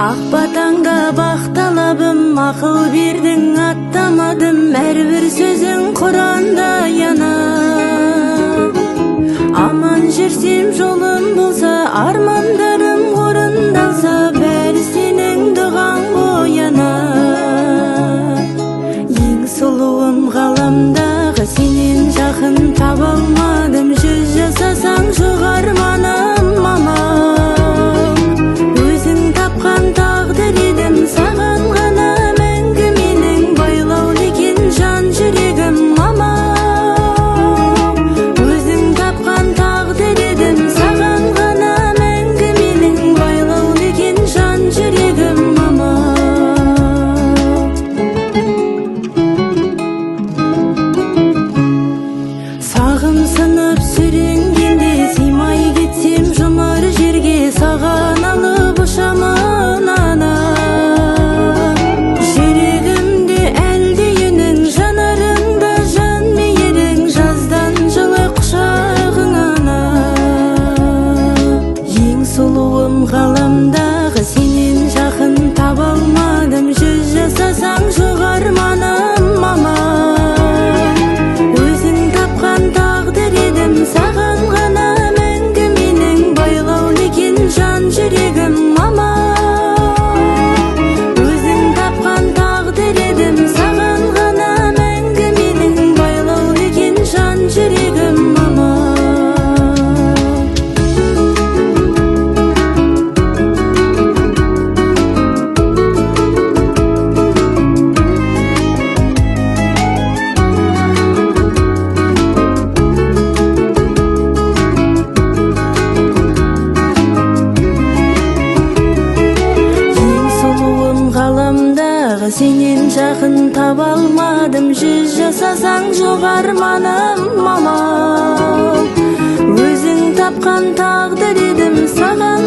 Ақ батаңда бақталабым, ақыл бердің аттамадым, әрбір сөзің Құранда яна. Аман жүрсем жолым болса, армандарым орындалса, бәрі сенің дұғаң бояна. Ең сұлуым ғаламдағы сенен жақын таба алмадым, жүз жасасаң жоқ арманым мамам. Тағдыр едім саған ғана мәңгі менің, байлаулы екен жан жүрегім мамам. Өзің тапқан тағдыр едім саған ғана мәңгі менің, байлаулы екен жан жүрегім мамам. Сағым сынып сүренгенде, сыймай кетсем жұмыр жерге, саған алып ұшамын. Ғаламдағы сенен жақын таба алмадым, жүз жасасаң жоқ арманым мамам. Өзің тапқан тағдыр едім саған ғана мәңгі менің, байлаулы екен жан жүрегім мамам. Өзің тапқан тағдыр едім саған ғана мәңгі менің, байлаулы екен жан жүрегім мамам. Ғаламдағы сенен жақын таба алмадым, жүз жасасаң жоқ арманым мамам. Өзің тапқан тағдыр едім саған